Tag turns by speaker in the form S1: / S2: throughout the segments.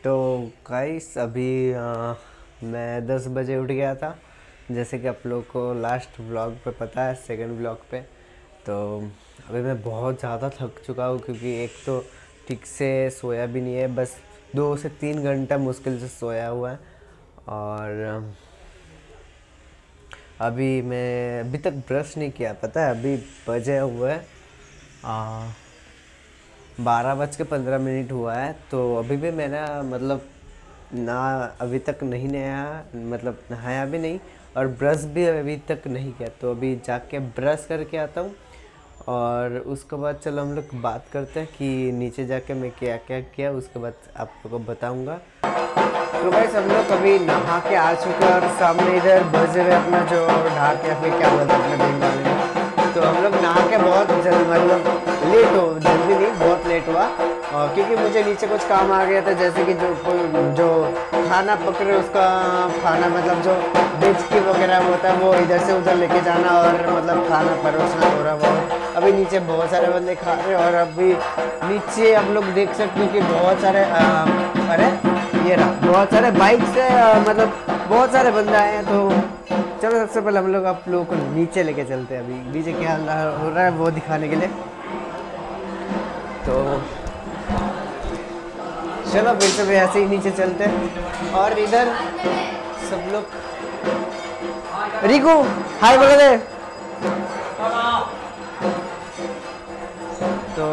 S1: तो गाइस अभी मैं 10 बजे उठ गया था, जैसे कि आप लोग को लास्ट व्लॉग पे पता है, सेकंड व्लॉग पे। तो अभी मैं बहुत ज़्यादा थक चुका हूँ, क्योंकि एक तो ठीक से सोया भी नहीं है, बस 2 से 3 घंटा मुश्किल से सोया हुआ है। और अभी तक ब्रश नहीं किया, पता है अभी बजे हुए 12:15 हुआ है। तो अभी भी मैंने मतलब अभी तक नहीं नहाया, मतलब नहाया भी नहीं और ब्रश भी अभी तक नहीं किया। तो अभी जाके ब्रश करके आता हूँ और उसके बाद चलो हम लोग बात करते हैं कि नीचे जाके मैं क्या क्या किया, उसके बाद आप लोगों को बताऊँगा। तो गाइस हम लोग अभी नहा के आ चुके हैं और सामने इधर बज रहे अपना जो ढाक या फिर क्या बोलते हैं अपने बंगाली में। तो हम लोग नहा के बहुत मतलब जल्दी नहीं, बहुत लेट हुआ क्योंकि मुझे नीचे कुछ काम आ गया था, जैसे कि जो खाना पकड़े उसका खाना मतलब जो डेचकी वगैरह होता है वो इधर से उधर लेके जाना और मतलब खाना परोसना हो रहा बहुत। अभी नीचे बहुत सारे बंदे खा रहे हैं और अभी नीचे आप लोग देख सकते हो कि बहुत सारे ये रहा बहुत सारे बाइक से मतलब बहुत सारे बंदे आए हैं। तो चलो सबसे पहले हम लोग आप लोगों को नीचे लेके चलते हैं, अभी नीचे क्या हो रहा है वो दिखाने के लिए। तो चलो फिर से ऐसे ही नीचे चलते हैं। और इधर सब लोग रिकू हाय बोलो दे। तो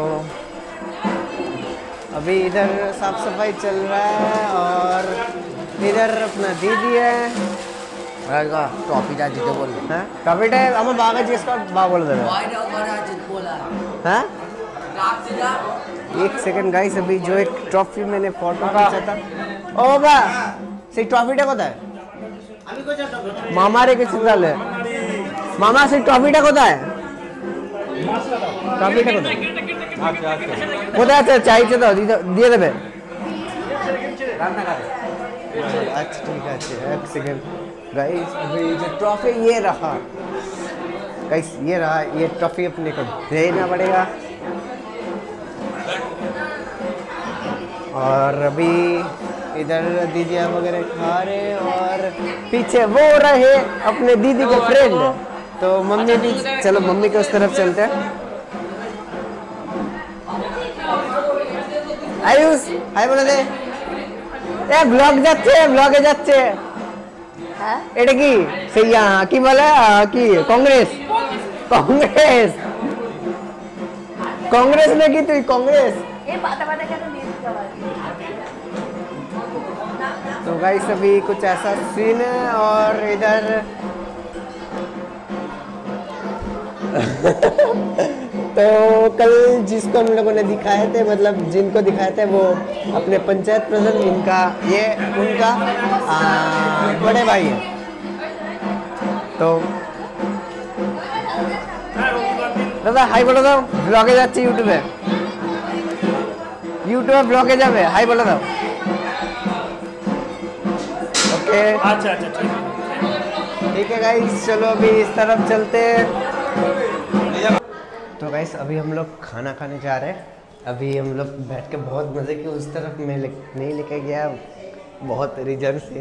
S1: अभी इधर साफ सफाई चल रहा है और इधर अपना दीदी है।
S2: ট্রফি টা দিতে বললো।
S1: হ্যাঁ ট্রফিটা আমার বাবা জিজ্ঞেস কর, বাবা বলে দেবে। हाँ एक सेकंड गाइस, अभी जो एक ट्रॉफी मैंने फोटो खींचा था ओ बाबा সেই ট্রফিটা কোথায়? আমি কোথায় ট্রফি? মামা রেখেছে তাহলে। মামা সেই ট্রফিটা কোথায়? ট্রফিটা কোথায়? আচ্ছা আচ্ছা কোথায় আছে? চাইছে তো দিয়ে দেবে রান্নাঘরে। अच्छा ठीक है, एक सेकंड गाइस, अभी जो ट्रॉफी ये रहा गाइस, ये रहा, ये ट्रॉफी अपने को देना पड़ेगा। और अभी इधर दीदियाँ वगैरह खा रहे और पीछे वो रहे अपने दीदी के फ्रेंड। तो मम्मी भी, चलो मम्मी के उस तरफ चलते हैं। आयुष हाय बोले दे। ব্লগ যাচ্ছে, ব্লগে যাচ্ছে। হ্যাঁ এটা কি সেই কি বলে কি কংগ্রেস কংগ্রেস কংগ্রেস নাকি তুই কংগ্রেস? तो गाइस अभी कुछ ऐसा सीन है। और इधर तो कल जिसको हम लोगों ने दिखाए थे, मतलब जिनको दिखाए थे वो अपने पंचायत प्रधान, इनका ये उनका बड़े भाई है। तो दादा हाई बोलो दाओ, ब्लॉगे যাচ্ছে ইউটিউবে, ইউটিউবে ব্লগে যাবে, হাই বলে দাও। ओके अच्छा अच्छा ठीक है गाइस, चलो अभी इस तरफ चलते हैं। तो गाइस अभी हम लोग खाना खाने जा रहे हैं। अभी हम लोग बैठ के बहुत मज़े किए, उस तरफ मैं नहीं लेके गया बहुत रीजन से,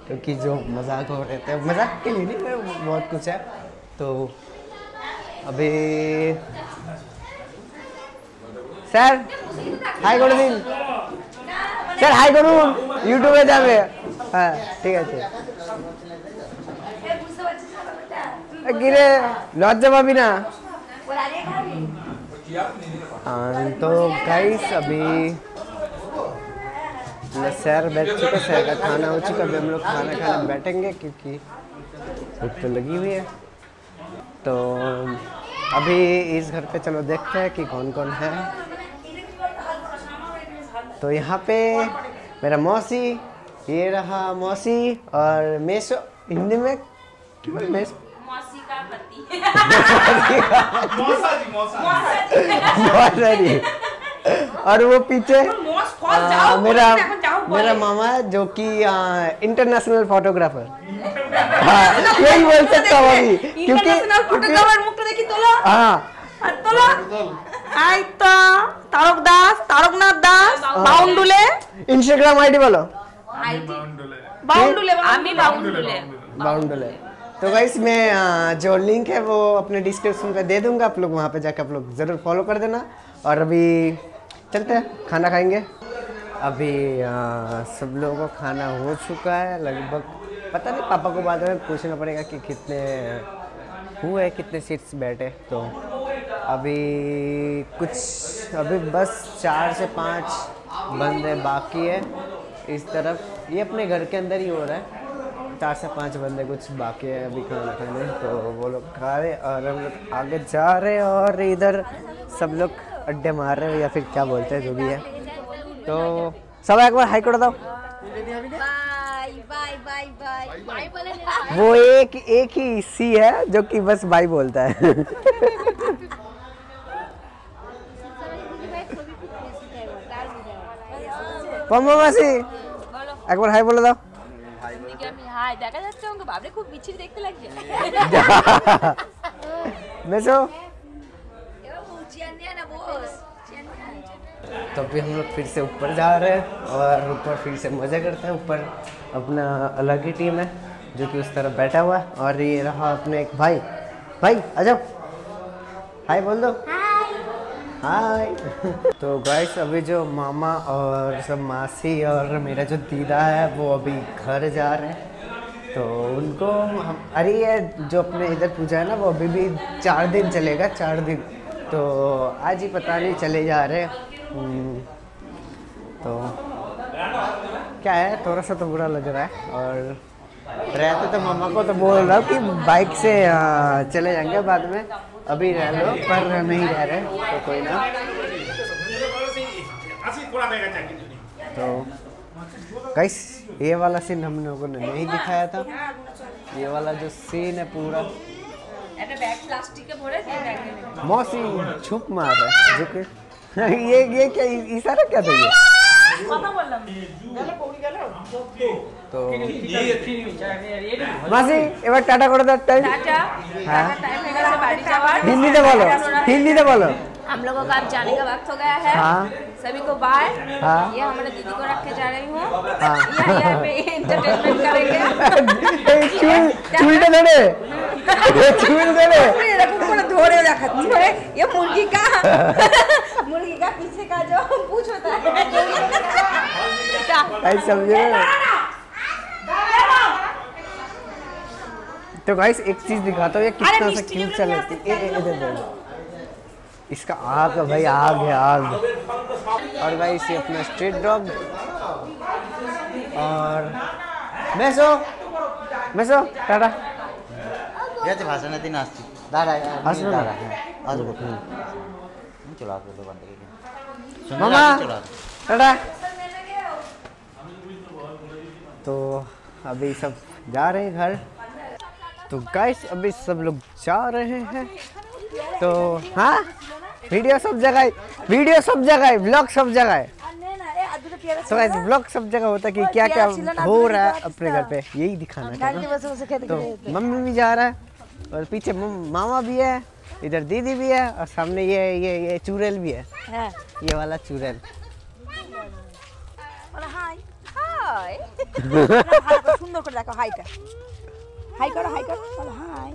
S1: क्योंकि जो मजाक हो रहे थे, मजाक के लिए नहीं, बहुत कुछ है। तो अभी স্যার হাই করে দিন, স্যার হাই করুন, ইউটিউবে যাবে। হ্যাঁ ঠিক আছে। কিরে লজ্জা পাবি না? तो गाइस अभी सैर बैठ चुका, सैर का खाना हो चुका, अभी हम लोग खाना खाने बैठेंगे क्योंकि भूख तो लगी हुई है। तो अभी इस घर पे चलो देखते हैं कि कौन कौन है। तो यहाँ पे मेरा मौसी, ये रहा मौसी और मेसो, हिंदी में क्या बोले मेसो, मौसी का पति मौसा जी। और वो पीछे मेरा मामा है जो कि इंटरनेशनल फोटोग्राफर। यही बोल सकता हूँ अभी, क्योंकि हाँ
S3: এই তো তারকনাথ দাস বাউন্ডুলে।
S1: इंस्टाग्राम आईडी बोलो। बाउंडुले। तो गाइस मैं जो लिंक है वो अपने डिस्क्रिप्शन पे दे दूंगा, आप लोग वहाँ पे जाकर आप लोग ज़रूर फॉलो कर देना। और अभी चलते हैं खाना खाएंगे। अभी सब लोगों को खाना हो चुका है लगभग, पता नहीं पापा को बाद में पूछना पड़ेगा कि कितने हुए, कितने सीट्स बैठे। तो अभी बस 4 से 5 बंदे बाकी है इस तरफ। ये अपने घर के अंदर ही हो रहा है, 4 से 5 बंदे कुछ बाकी है अभी खाना खाने। तो वो लोग खा रहे और हम लोग आगे जा रहे हैं और इधर सब लोग अड्डे मार रहे हैं या फिर क्या बोलते हैं जो भी है। तो सब एक बार हाई कर दो। वो एक ही सी है जो कि बस बाय बोलता है। पम्मा मासी एक बार हाई बोले दो।
S4: हाय দেখা যাচ্ছে আমাকে বাবরে খুব মিছিল দেখতে লাগছে।
S1: मेसो
S4: এবার চিয়ান নিয়ে না বস।
S1: तो अभी हम लोग फिर से ऊपर जा रहे हैं और ऊपर फिर से मज़े करते हैं। ऊपर अपना अलग ही टीम है जो कि उस तरफ बैठा हुआ है और ये रहा अपने एक भाई आ जाओ, हाय बोल दो। हाय। तो गाइस अभी जो मामा और सब मासी और मेरा जो दीदा है वो अभी घर जा रहे हैं। तो उनको अरे ये जो अपने इधर पूजा है ना वो अभी भी 4 दिन चलेगा, 4 दिन। तो आज ही पता नहीं चले जा रहे। तो क्या है, थोड़ा सा तो बुरा लग रहा है। और रहते तो मामा को तो बोल रहा हूँ कि बाइक से चले जाएंगे बाद में, अभी रह लो, पर नहीं रह रहे तो कोई ना। तो गाइस ये वाला सीन हम लोगों ने नहीं दिखाया था, ये वाला जो सीन है पूरा मौसी छुप मार रहा है जो कि ये क्या इशारा क्या था ये? तो मासी एक बार टाटा कर दो। टाइम हिंदी से बोलो, हिंदी से बोलो।
S4: हम लोगों का अब जाने का वक्त हो गया है।
S1: हाँ।
S4: सभी को बाय।
S1: हाँ।
S4: ये हमारे दीदी को रख के जा रही हूँ।
S1: हाँ।
S4: यहाँ पे एंटरटेनमेंट करेंगे।
S1: चूल
S3: धोरे ये मुर्गी का पीछे का जो पूछ होता है
S1: समझे। तो गाइस एक चीज दिखाता हूँ ये कितना सा क्यूट चल रही है। इसका आग है भाई, आग है आग। और गाइस ये अपना स्ट्रीट डॉग और मेसो टाटा।
S2: याचे भाषण आहे ती नाचती दादा
S1: আসবে না?
S2: दादा আসবো চলো আসবো দোকান থেকে
S1: मामा टाटा। तो अभी सब जा रहे हैं घर। तो गाइस अभी सब लोग जा रहे हैं। तो हाँ वीडियो सब जगह है, ब्लॉग सब जगह है। तो गाइस ब्लॉग सब जगह होता है कि क्या क्या हो रहा है अपने घर पे, यही दिखाना है। तो मम्मी भी जा रहा है और पीछे मामा भी है, इधर दीदी भी है और सामने ये चुड़ैल भी है। ये वाला चुड़ैल।
S3: हाय हाय सुंदर করে দেখো হাইটা হাই করো বলো হাই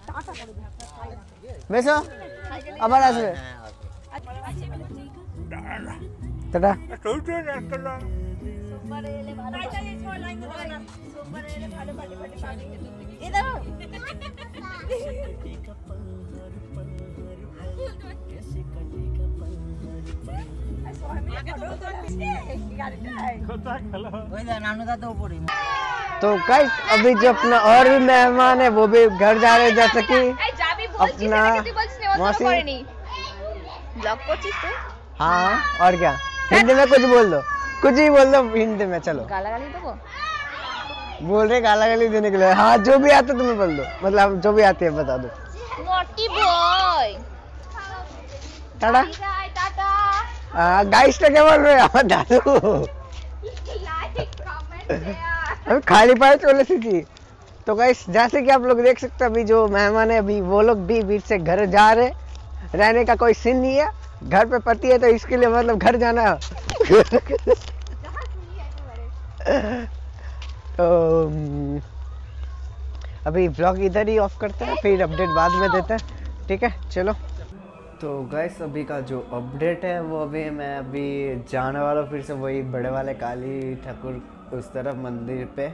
S3: টাটা করে দাও
S1: মেসো আবার আসবে টাটা।
S3: সোমবারে এলে ভালো এই ছয় লাইন দেবো না সোমবারে এলে ভালো পাটি এই দাও
S1: तो गाइस अभी जो अपना और भी मेहमान है वो भी घर जा रहे हैं, जैसे कि अपना मौसी। हाँ और क्या, हिंदी में कुछ बोल दो, कुछ ही बोल दो हिंदी में। चलो
S4: गालागाली देबो?
S1: बोल रहे गालागाली देने के लिए। हाँ जो भी आता तुम्हें बोल दो, मतलब जो भी आती है बता दो।
S4: Naughty boy
S1: Tata.
S4: Tata.
S1: Guys तो क्या बोल रहे हो दादू? अभी खाली पाए चले सी। तो गाइस जैसे कि आप लोग देख सकते हैं अभी जो मेहमान है अभी वो लोग भी बीच से घर जा रहे। रहने का कोई सीन नहीं है। घर पे पति है तो इसके लिए मतलब घर जाना है। तो अभी ब्लॉग इधर ही ऑफ करते हैं, फिर अपडेट बाद में देते हैं, ठीक है चलो। तो गाइस अभी का जो अपडेट है वो अभी जाने वाला हूँ फिर से वही बड़े वाले काली ठाकुर उस तरफ मंदिर पे।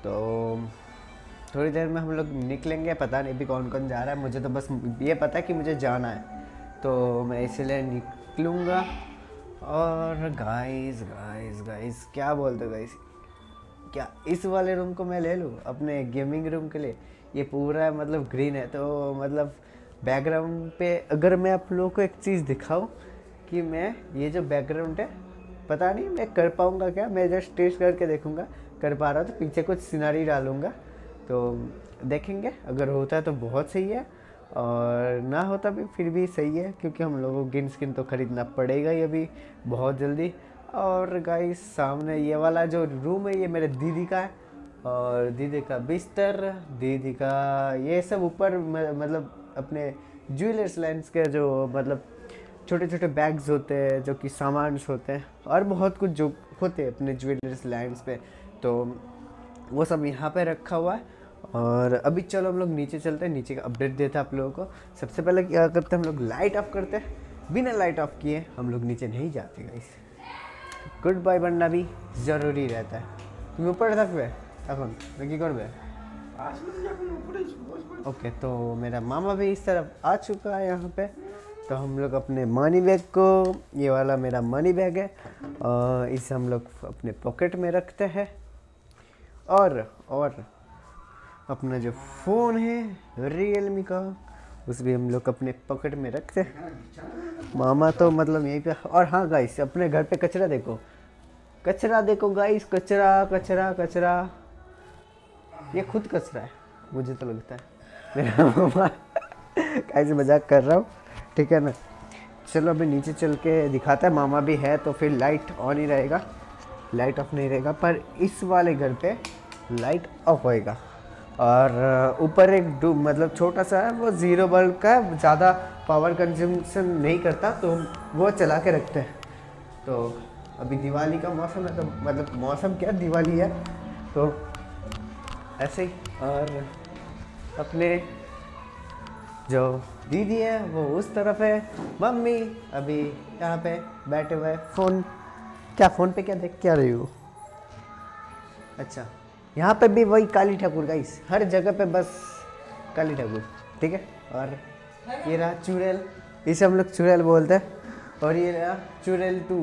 S1: तो थोड़ी देर में हम लोग निकलेंगे, पता नहीं अभी कौन कौन जा रहा है, मुझे तो बस ये पता है कि मुझे जाना है, तो मैं इसलिए निकलूँगा। और गाइस गाइस गाइस क्या बोलते हो गाइस, क्या इस वाले रूम को मैं ले लूँ अपने गेमिंग रूम के लिए? ये पूरा मतलब ग्रीन है, तो मतलब बैकग्राउंड पे अगर मैं आप लोगों को एक चीज़ दिखाऊं कि मैं ये जो बैकग्राउंड है पता नहीं मैं कर पाऊँगा क्या, मैं जस्ट टेस्ट करके देखूँगा, कर पा रहा तो पीछे कुछ सीनरी डालूँगा, तो देखेंगे अगर होता है तो बहुत सही है, और ना होता भी फिर भी सही है, क्योंकि हम लोगों को ग्रीन स्क्रीन तो ख़रीदना पड़ेगा ही अभी बहुत जल्दी। और गाइस सामने ये वाला जो रूम है ये मेरे दीदी का है, और दीदी का बिस्तर, दीदी का ये सब ऊपर मतलब अपने ज्वेलर्स लाइन्स के जो मतलब छोटे छोटे बैग्स होते हैं जो कि सामान होते हैं और बहुत कुछ जो होते हैं अपने ज्वेलर्स लाइन्स पे, तो वो सब यहाँ पे रखा हुआ है। और अभी चलो हम लोग नीचे चलते हैं, नीचे का अपडेट देता है आप लोगों को। सबसे पहले क्या करते हैं हम लोग लाइट ऑफ करते हैं, बिना लाइट ऑफ किए हम लोग नीचे नहीं जाते गाइस, गुड बाय बनना भी ज़रूरी रहता है। तुम ऊपर থাকবে এখন কি করবে? ओके, तो मेरा मामा भी इस तरफ आ चुका है यहाँ पे, तो हम लोग अपने मनी बैग को, ये वाला मेरा मनी बैग है, इसे हम लोग अपने पॉकेट में रखते हैं, और अपना जो फ़ोन है रियलमी का उस भी हम लोग अपने पॉकेट में रखते हैं। मामा तो मतलब यहीं पे। और हाँ गाइस अपने घर पे कचरा देखो गाइस, कचरा कचरा कचरा, ये खुद कचरा है मुझे तो लगता है, मेरा मामा कैसे मजाक कर रहा हूँ, ठीक है ना। चलो अभी नीचे चल के दिखाता है, मामा भी है तो फिर लाइट ऑन ही रहेगा, लाइट ऑफ नहीं रहेगा, पर इस वाले घर पे लाइट ऑफ होएगा। और ऊपर एक मतलब छोटा सा है, वो 0 बल्ब का है, ज़्यादा पावर कंजम्पशन नहीं करता, तो वो चला के रखते हैं। तो अभी दिवाली का मौसम है, तो मतलब मौसम क्या दिवाली है, तो ऐसे ही। और अपने जो दीदी है वो उस तरफ है, मम्मी अभी यहाँ पे बैठे हुए, फ़ोन पे क्या देख क्या रही हो? अच्छा, यहाँ पे भी वही काली ठाकुर गाइस, हर जगह पे बस काली ठाकुर, ठीक है। और ये रहा चुड़ैल, इसे हम लोग चुड़ैल बोलते हैं, और ये रहा चुड़ैल 2।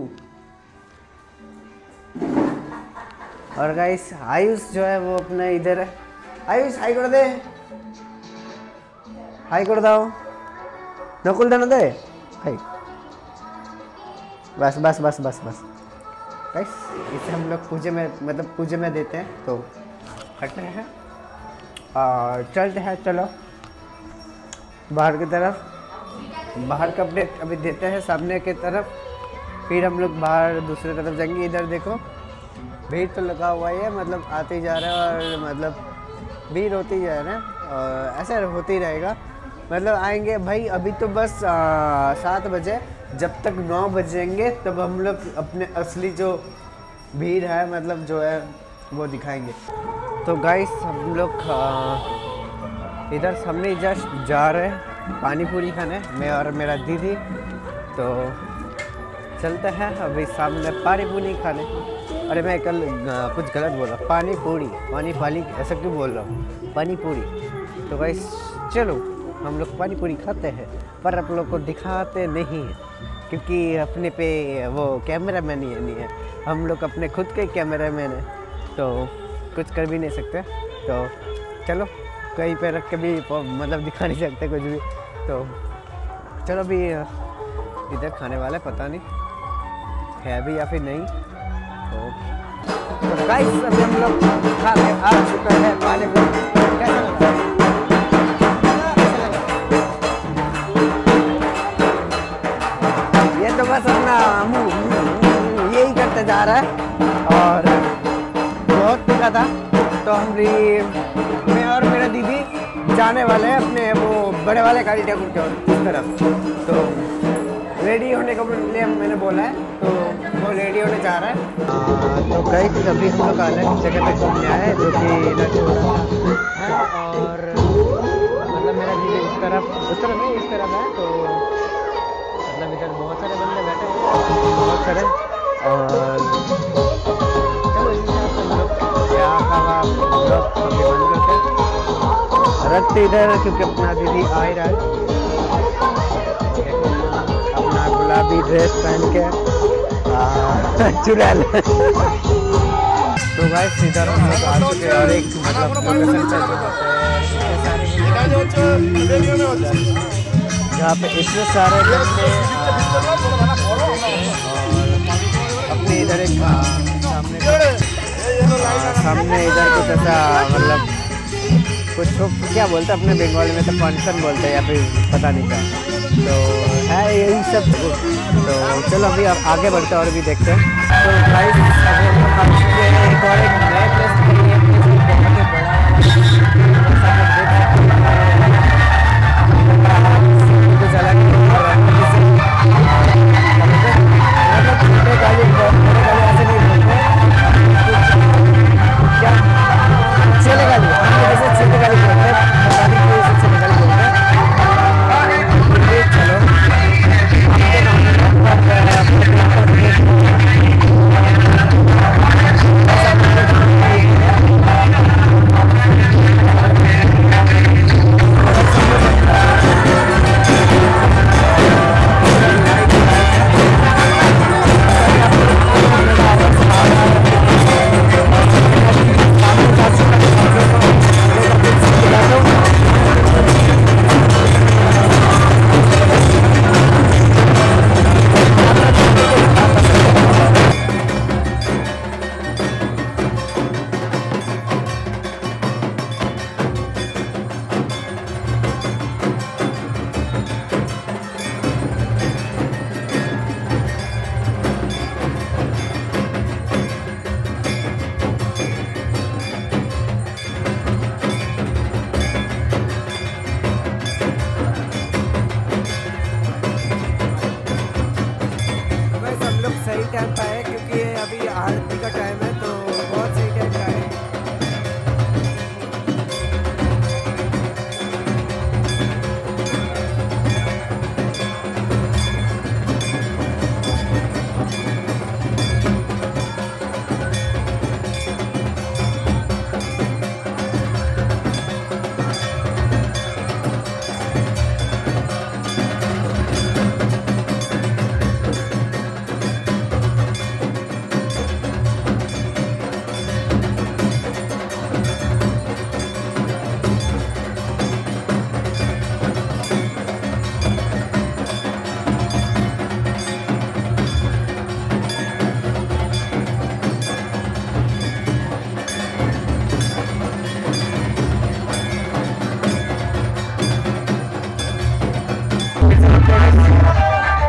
S1: और गाइस आयुष जो है वो अपना इधर है, आयुष हाई कर दे, हाई कर दाओ, नकुल देना दे हाई, बस बस बस बस बस गाइस। इसे हम लोग पूजे में देते हैं, तो हटते हैं और चलते हैं। चलो बाहर की तरफ, बाहर का अपडेट अभी देते हैं सामने की तरफ, फिर हम लोग बाहर दूसरी तरफ जाएंगे। इधर देखो भीड़ तो लगा हुआ है, मतलब आते ही जा रहा है, और मतलब भीड़ होती ही जा रहा है, और ऐसा होते ही रहेगा, मतलब आएंगे भाई। अभी तो बस 7 बजे, जब तक 9 बजेंगे तब हम लोग अपने असली जो भीड़ है मतलब जो है वो दिखाएंगे। तो गाइस हम लोग इधर सामने जस्ट जा रहे हैं पानी पूरी खाने, मैं और मेरा दीदी, तो चलते हैं अभी सामने पानी पूरी खाने। अरे मैं कल कुछ गलत बोल रहा, पानी पानी ऐसा क्यों बोल रहा हूँ, पानी पूरी। तो गाइस चलो हम लोग पानी पूरी खाते हैं, पर आप लोग को दिखाते नहीं हैं, क्योंकि अपने पे वो कैमरा मैन ही नहीं है, हम लोग अपने खुद के कैमरा मैन है, तो कुछ कर भी नहीं सकते। तो चलो कहीं पे रख के भी मतलब दिखा नहीं सकते कुछ भी, तो चलो अभी इधर खाने वाले, पता नहीं है भी या फिर नहीं। तो गाइस अभी हम लोग खा के आ चुके हैं पानी पूरी। कैसा लगा? ये तो बस अपना यही करते जा रहा है, और बहुत भूखा था तो मैं और मेरा दीदी जाने वाले हैं अपने वो बड़े वाले काली ठाकुर की तरफ। तो रेडी होने के लिए मैंने बोला है, तो वो रेडी होने जा रहा है। तो कई अभी हम लोग अलग जगह पे घूमने आए हैं, जो कि इधर से है, और मतलब मेरा दीदी उस तरफ नहीं, इस तरफ है। तो मतलब इधर बहुत सारे बंदे बैठे हैं, बहुत सारे। और चलो इस हिसाब से हम लोग क्या रखते इधर, क्योंकि अपना दीदी आ ही रहा है अपना गुलाबी ड्रेस पहन के चुड़ैल। तो गाइस इधर हम लोग आ चुके हैं और एक मतलब यहाँ पे इतने सारे बंदे अपने इधर एक सामने इधर कुछ ऐसा मतलब कुछ क्या बोलते हैं अपने बंगाली में, तो फंक्शन बोलते हैं या फिर पता नहीं क्या, तो है यही सब। तो चलो अभी आप आगे बढ़ते हैं और भी देखते हैं। तो गाइस अभी हम लोग आ चुके हैं एक और एक नए प्लेस के लिए, बहुत ही बड़ा सही टाइम पे है, क्योंकि अभी आरती का टाइम है, तो बहुत सही टाइम पे है।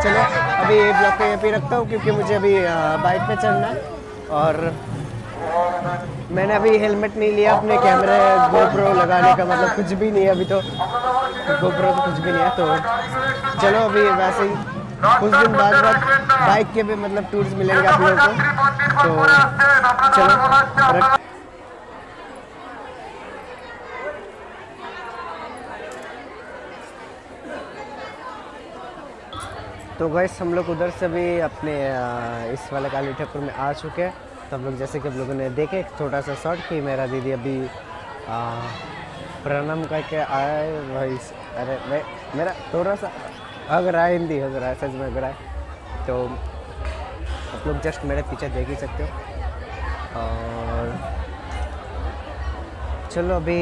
S1: चलो अभी ये ब्लॉग को यहाँ पे रखता हूँ, क्योंकि मुझे अभी बाइक पे चढ़ना है। और मैंने अभी हेलमेट नहीं लिया, अपने कैमरे गोप्रो लगाने का मतलब कुछ भी नहीं है अभी, तो गोप्रो तो कुछ भी नहीं है। तो चलो अभी वैसे ही कुछ दिन बाद बाइक के भी मतलब टूर्स मिलेंगे आप लोगों को। तो चलो तो गाइस हम लोग उधर से भी अपने इस वाले काली ठाकुर में आ चुके हैं। तो हम लोग जैसे कि आप लोगों ने देखे एक छोटा सा शॉट कि मेरा दीदी अभी प्रणाम करके आए भाई। अरे मेरा थोड़ा सा हग रहा है, हिंदी हग रहा है, सच में हग रहा है। तो आप लोग जस्ट मेरे पीछे देख ही सकते हो। और चलो अभी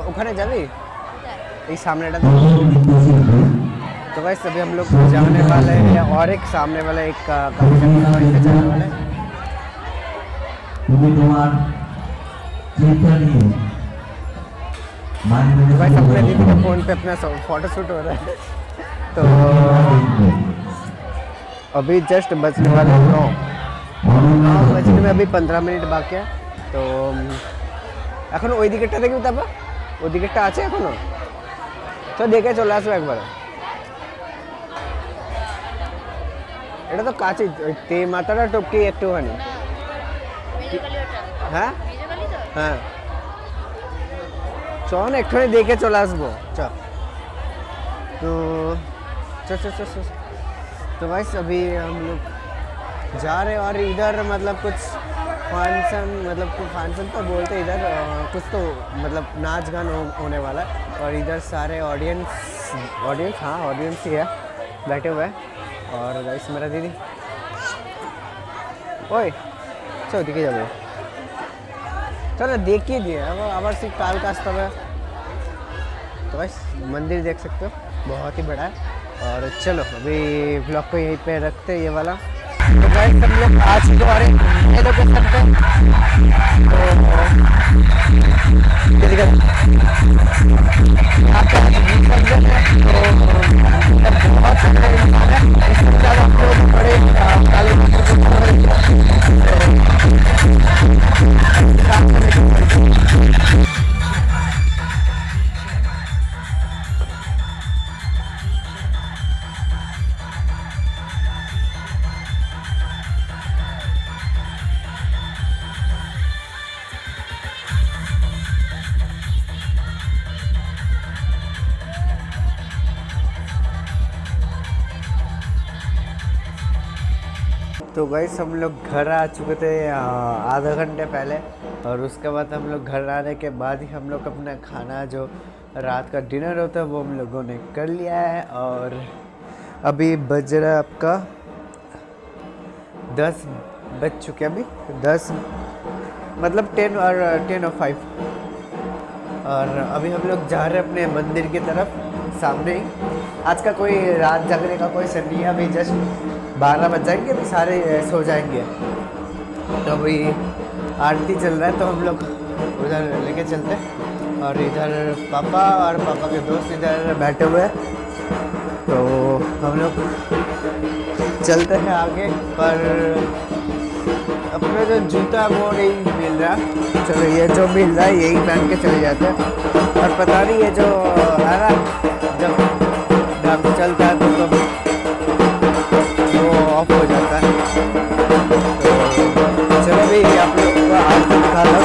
S1: उखड़े जावी ये सामने डाल। तो वैसे अभी हम लोग जाने वाले हैं और एक सामने वाला एक जाने वाले हैं। वैसे अपने दीदी के फ़ोन पे अपना फोटो शूट हो रहा है। तो अभी जस्ट बजने वाले 9 बजने में अभी 15 मिनट बाकी है। तो এখন ওই দিকেরটা দেখবি, তারপর ওই দিকেরটা আছে এখনো, তো দেখে চলে আসবো একবার। এটা তো কাছে, তে মাথাটা টপকে একটুখানি। হ্যাঁ হ্যাঁ, चल ना एक देखे चले आसबो। चल तो चल चल चल चल तो गाइस अभी हम लोग जा रहे हैं और इधर मतलब कुछ फंक्शन, मतलब कुछ फंक्शन तो बोलते इधर कुछ तो मतलब नाच गान होने वाला है और इधर सारे ऑडियंस हाँ ऑडियंस ही है बैठे हुए हैं। और गाइस मेरा दीदी ओए चल दिखे जाओ, चलो देखिए दिए अब आবার से काल का है। तो बस मंदिर देख सकते हो बहुत ही बड़ा है। और चलो अभी ब्लॉग को यहीं पे रखते हैं ये वाला। तो गाइस हम लोग आज के बारे में लोकेशन पे तो गाइस हम लोग घर आ चुके थे आधा घंटे पहले। और उसके बाद हम लोग घर आने के बाद ही हम लोग अपना खाना जो रात का डिनर होता है वो हम लोगों ने कर लिया है। और अभी बज रहा है आपका 10 बज चुके, अभी 10 मतलब 10 और 5। और अभी हम लोग जा रहे हैं अपने मंदिर की तरफ सामने ही। आज का कोई रात जगने का कोई सीन नहीं है, अभी जस्ट 12 बज जाएंगे तो सारे सो जाएंगे। तो अभी आरती चल रहा है तो हम लोग उधर लेके चलते हैं। और इधर पापा और पापा के दोस्त इधर बैठे हुए हैं तो हम लोग चलते हैं आगे। पर अपने जो जूता वो नहीं मिल रहा, चलो ये जो मिल रहा है यही पहन के चले जाते हैं। और पता नहीं ये जो है ना जब चलता है तो कब वो ऑफ हो जाता है। तो चलो भाई आप लोग को आज तो दिखा रहा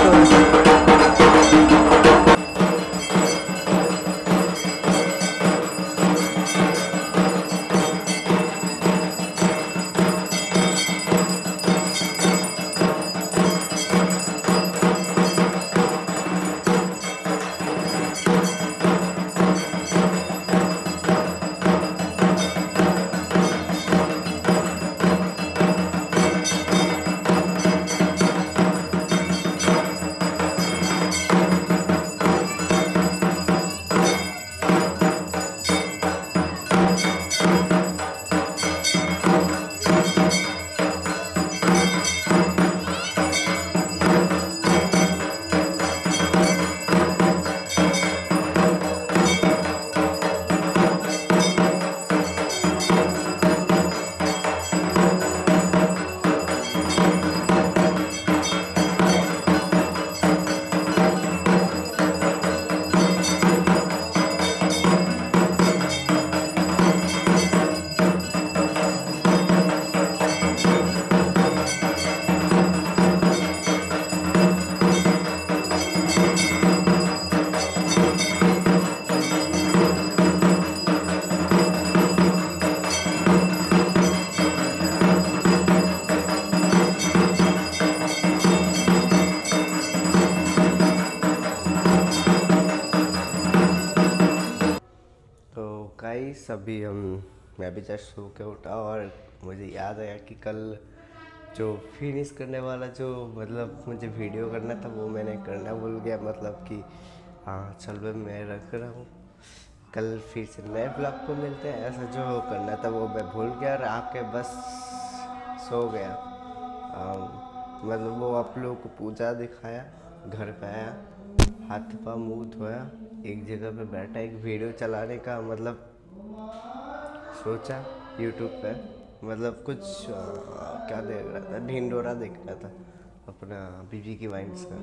S1: तो गाइस अभी मैं भी जस्ट सो के उठा और मुझे याद आया कि कल जो फिनिश करने वाला जो मतलब मुझे वीडियो करना था वो मैंने करना भूल गया। मतलब कि हाँ चल भाई मैं रख रहा हूँ, कल फिर से नए ब्लॉग को मिलते हैं। ऐसा जो करना था वो मैं भूल गया और आके बस सो गया। मतलब वो आप लोगों को पूजा दिखाया, घर पे आया, हाथ पाँव मुँह धोया, एक जगह पे बैठा एक वीडियो चलाने का मतलब सोचा यूट्यूब पे, मतलब कुछ क्या देख रहा था, ढिंडोरा देख रहा था। अपना बीबी की वाइन्स का,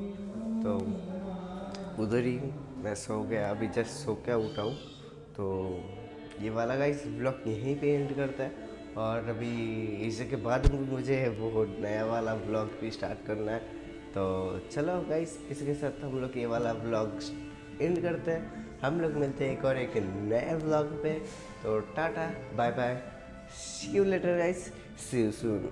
S1: तो उधर ही मैं सो गया, अभी जस्ट सो के उठा हूँ। तो ये वाला गाइस ब्लॉग यहीं पे एंड करता है, और अभी इसके बाद मुझे वो नया वाला ब्लॉग भी स्टार्ट करना है। तो चलो गाइस, इसके साथ हम लोग ये वाला ब्लॉग एंड करते हैं। हम लोग मिलते हैं एक और एक नए ब्लॉग पे। तो tata bye bye, see you later guys, see you soon.